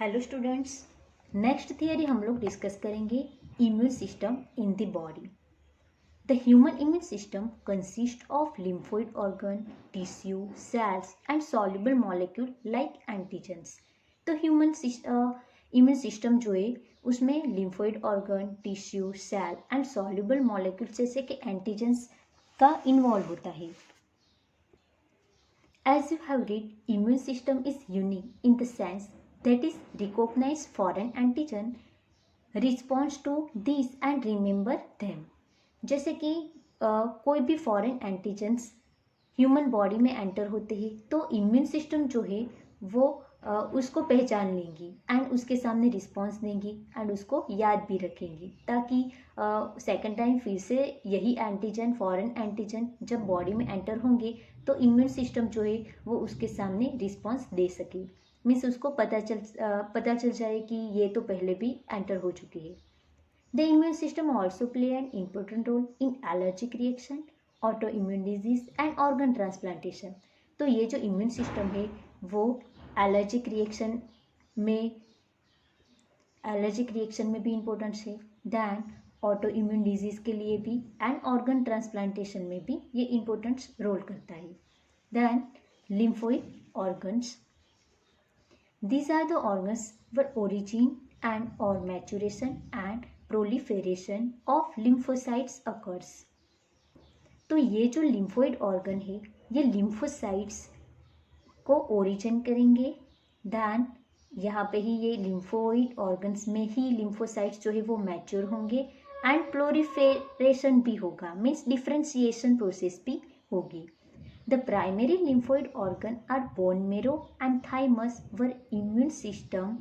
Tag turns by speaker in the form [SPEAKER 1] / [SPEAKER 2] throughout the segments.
[SPEAKER 1] Hello students, next theory हम लोग discuss करेंगे immune system in the body. The human immune system consist of lymphoid organ, tissue, cells and soluble molecule like antigens. तो human immune system जो है उसमें lymphoid organ, tissue, cell and soluble molecule जैसे कि antigens का involve होता है। As you have read, immune system is unique in the sense that is recognize foreign antigen, responds to these and remember them। जैसे कि कोई भी foreign antigens human body में एंटर होते हैं तो इम्यून सिस्टम जो है वो उसको पहचान लेंगी एंड उसके सामने रिस्पॉन्स देंगी एंड उसको याद भी रखेंगी ताकि सेकेंड टाइम फिर से यही एंटीजन फॉरेन एंटीजन जब बॉडी में एंटर होंगे तो इम्यून सिस्टम जो है वो उसके सामने रिस्पॉन्स दे सके। मीन्स उसको पता चल जाए कि ये तो पहले भी एंटर हो चुकी है। The immune system also play an important role in allergic reaction, auto immune disease and organ transplantation. तो ये जो इम्यून सिस्टम है वो एलर्जिक रिएक्शन में भी इम्पोर्टेंस है, दैन ऑटो इम्यून डिजीज के लिए भी एंड ऑर्गन ट्रांसप्लांटेशन में भी ये इम्पोर्टेंस रोल करता है। Then lymphoid organs, these are the organs where origin and or maturation and proliferation of lymphocytes occurs। तो ये जो लिम्फोइड ऑर्गन है ये लिम्फोसाइट्स को ओरिजिन करेंगे, दैन यहाँ पे ही ये लिम्फोइड ऑर्गन्स में ही लिम्फोसाइट्स जो है वो मैच्योर होंगे एंड प्लोरिफेरेशन भी होगा, मीन्स डिफ्रेंसिएशन प्रोसेस भी होगी। The primary lymphoid organ are bone marrow and thymus, where immune system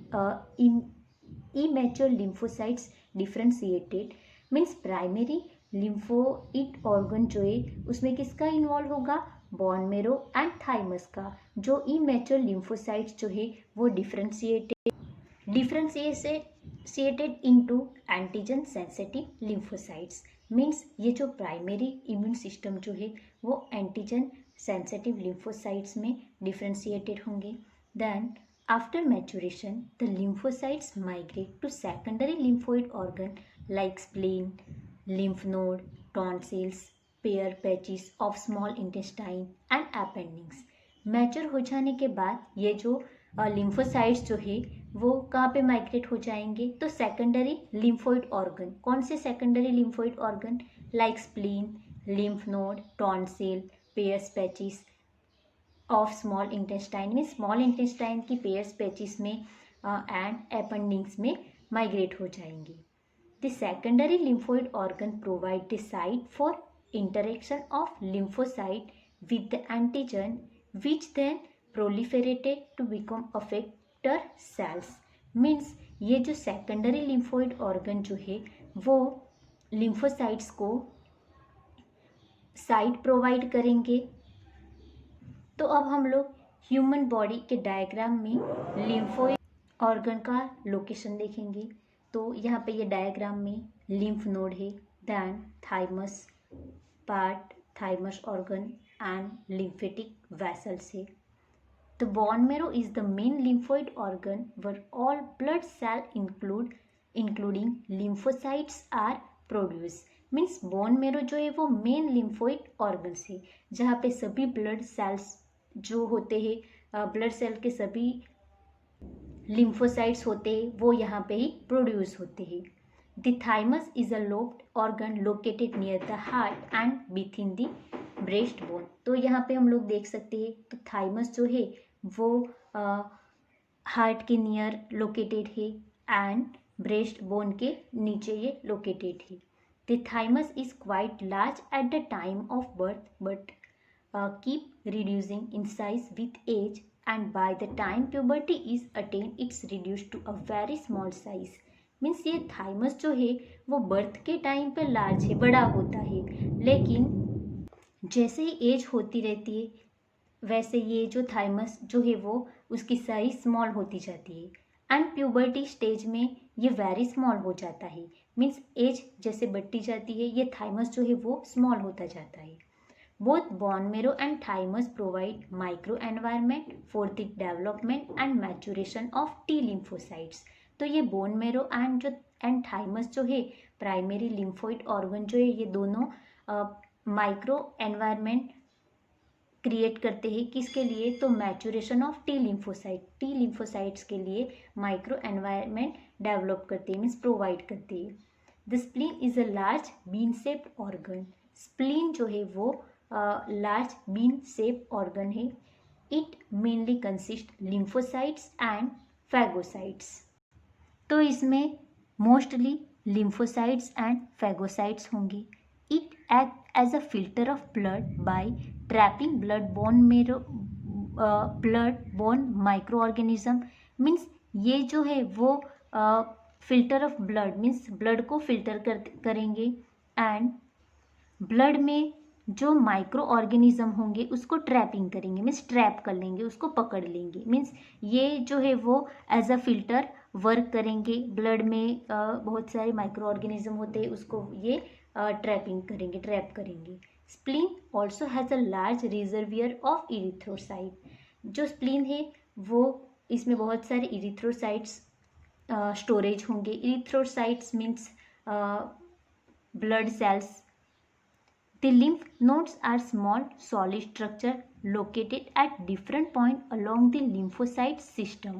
[SPEAKER 1] immature lymphocytes differentiated। Means primary lymphoid organ जो है उसमें किसका इन्वॉल्व होगा, बोन मेरो एंड थाइमस का, जो इमेच्योर लिम्फोसाइट्स जो है वो differentiated into antigen sensitive lymphocytes. Means ये जो प्राइमरी इम्यून सिस्टम जो है वो एंटीजन सेंसिटिव लिम्फोसाइट्स में डिफ्रेंशिएटेड होंगे। Then after maturation the lymphocytes migrate to secondary lymphoid organ like spleen, lymph node, tonsils, Peyer's patches of small intestine and appendix. Mature हो जाने के बाद ये जो लिम्फोसाइट्स जो है वो कहाँ पे माइग्रेट हो जाएंगे, तो सेकेंडरी लिम्फोइड ऑर्गन। कौन से secondary lymphoid organ, like spleen, lymph node, tonsil, pairs patches of small intestine में स्मॉल इंटेस्टाइन की पेयर्स पैचेस में एंड अपेंडिक्स में माइग्रेट हो जाएंगी। The secondary lymphoid organ provide the site for interaction of lymphocyte with the antigen, which then proliferated to become effector cells। Means ये जो secondary lymphoid organ जो है वो lymphocytes को साइट प्रोवाइड करेंगे। तो अब हम लोग ह्यूमन बॉडी के डायग्राम में लिम्फोइड ऑर्गन का लोकेशन देखेंगे। तो यहाँ पे ये डायग्राम में लिम्फ नोड है, then thymus part, thymus organ and lymphatic vessels है। The bone marrow is the main lymphoid organ where all blood cell including lymphocytes are produce. Means bone marrow जो है वो मेन लिम्फोइड ऑर्गन है जहाँ पे सभी blood cells जो होते हैं, ब्लड सेल के सभी लिम्फोसाइट्स होते हैं वो यहाँ पे ही प्रोड्यूस होते हैं। The thymus is a lobed organ located near the heart and within the breast bone. तो यहाँ पे हम लोग देख सकते हैं तो थाइमस जो है वो हार्ट के नियर लोकेटेड है एंड ब्रेस्ट बोन के नीचे ये लोकेटेड है। The thymus is quite large at the time of birth but keep reducing in size with age, and by the time puberty is attained it's reduced to a very small size। Means ये thymus जो है वो birth के time पे large है, बड़ा होता है, लेकिन जैसे ही एज होती रहती है वैसे ये जो थाइमस जो है वो उसकी साइज स्मॉल होती जाती है एंड प्यूबर्टी स्टेज में ये वेरी स्मॉल हो जाता है। मीन्स एज जैसे बढ़ती जाती है ये थाइमस जो है वो स्मॉल होता जाता है। Both bone marrow and thymus provide micro environment for the development and maturation of T lymphocytes. तो ये बोन मेरो एंड थाइमस जो है प्राइमरी लिम्फोइड ऑर्गन जो है, ये दोनों माइक्रो एनवायरनमेंट क्रिएट करते हैं। किसके लिए? तो मैचुरेशन ऑफ टी लिम्फोसाइट्स के लिए माइक्रो एनवायरनमेंट डेवलप करते हैं, मीन्स प्रोवाइड करते हैं। The spleen is a large bean shaped organ. Spleen जो है वो लार्ज बीन शेप ऑर्गन है। It mainly consist lymphocytes and phagocytes. तो इसमें मोस्टली लिम्फोसाइट्स एंड फैगोसाइट्स होंगे। It act as a filter of blood by trapping blood borne micro organism. Means ये जो है वो filter of blood means blood को filter करेंगे एंड ब्लड में जो माइक्रो ऑर्गेनिज्म होंगे उसको ट्रैपिंग करेंगे, मीन्स ट्रैप कर लेंगे, उसको पकड़ लेंगे। मीन्स ये जो है वो एज अ फिल्टर वर्क करेंगे। ब्लड में बहुत सारे माइक्रो ऑर्गेनिज्म होते हैं, उसको ये ट्रैपिंग करेंगे, ट्रैप करेंगे। Spleen also has a large reservoir of erythrocyte. जो स्प्लीन है वो इसमें बहुत सारे इरिथ्रोसाइट्स स्टोरेज होंगे। Erythrocytes means blood cells. The lymph nodes are small solid structure located at different point along the lymphocyte system.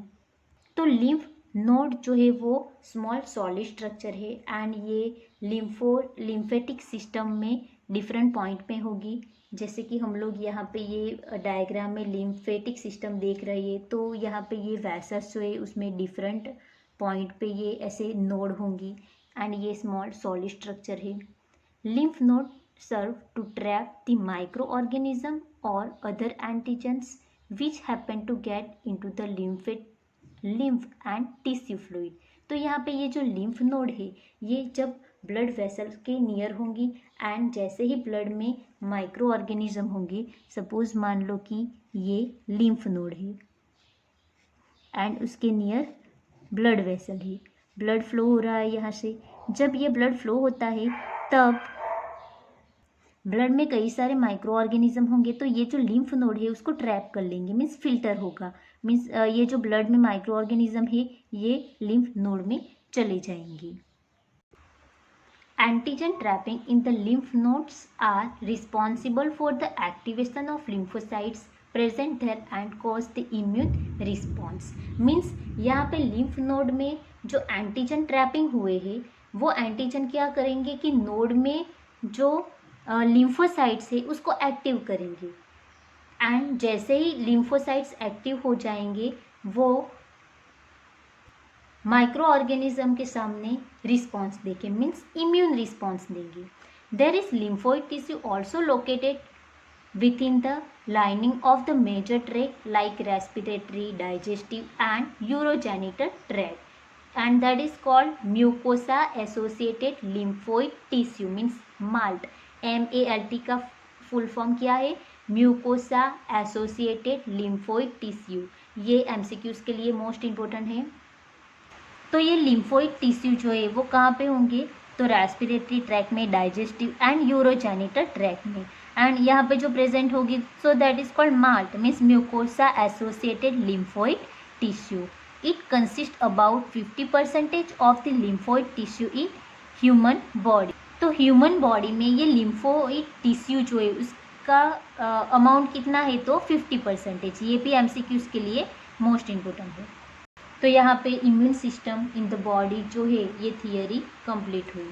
[SPEAKER 1] तो lymph node जो है वो small solid structure है एंड ये lymphatic system में different point पे होगी। जैसे कि हम लोग यहाँ पे ये डायग्राम में lymphatic system देख रहे हैं, तो यहाँ पे ये vessels जो है उसमें different point पे ये ऐसे node होंगी एंड ये small solid structure है। lymph node serve to trap the microorganism or other antigens which happen to get into the lymph and tissue fluid। तो यहाँ पे ये जो lymph node है ये जब ब्लड वेसल के नियर होंगी एंड जैसे ही ब्लड में माइक्रो ऑर्गेनिज्म होंगे, सपोज मान लो कि ये lymph node है एंड उसके नियर ब्लड वेसल है, ब्लड फ्लो हो रहा है यहाँ से। जब ये ब्लड फ्लो होता है तब ब्लड में कई सारे माइक्रो ऑर्गेनिज्म होंगे, तो ये जो लिम्फ नोड है उसको ट्रैप कर लेंगे, मीन्स फिल्टर होगा। मीन्स ये जो ब्लड में माइक्रो ऑर्गेनिज्म है ये लिम्फ नोड में चले जाएंगे। Antigen trapping in the lymph nodes are responsible for the activation of lymphocytes present there and cause the immune response. Means यहाँ पे लिम्फ नोड में जो एंटीजन ट्रैपिंग हुए हैं वो एंटीजन क्या करेंगे कि नोड में जो लिम्फोसाइट्स है उसको एक्टिव करेंगे एंड जैसे ही लिम्फोसाइट्स एक्टिव हो जाएंगे वो माइक्रो ऑर्गेनिज्म के सामने रिस्पॉन्स देंगे, मीन्स इम्यून रिस्पॉन्स देंगे। There is lymphoid tissue also located within the lining of the major tract like respiratory, digestive and urogenital tract and that is called mucosa associated lymphoid tissue means MALT। MALT का full form क्या है? Mucosa associated lymphoid tissue. ये MCQs के लिए most important है। तो ये lymphoid tissue जो है वो कहाँ पे होंगे? तो रेस्पिरेटरी ट्रैक में, डाइजेस्टिव एंड यूरोजेनिटल ट्रैक में एंड यहाँ पे जो प्रेजेंट होगी so that is called malt means mucosa associated lymphoid tissue. It consist about 50% of the lymphoid tissue in human body. तो ह्यूमन बॉडी में ये लिम्फोइड टिश्यू जो है उसका अमाउंट कितना है? तो 50%। ये भी MCQs के लिए मोस्ट इम्पोर्टेंट है। तो यहाँ पे immune system in the body जो है ये थियरी कंप्लीट हुई।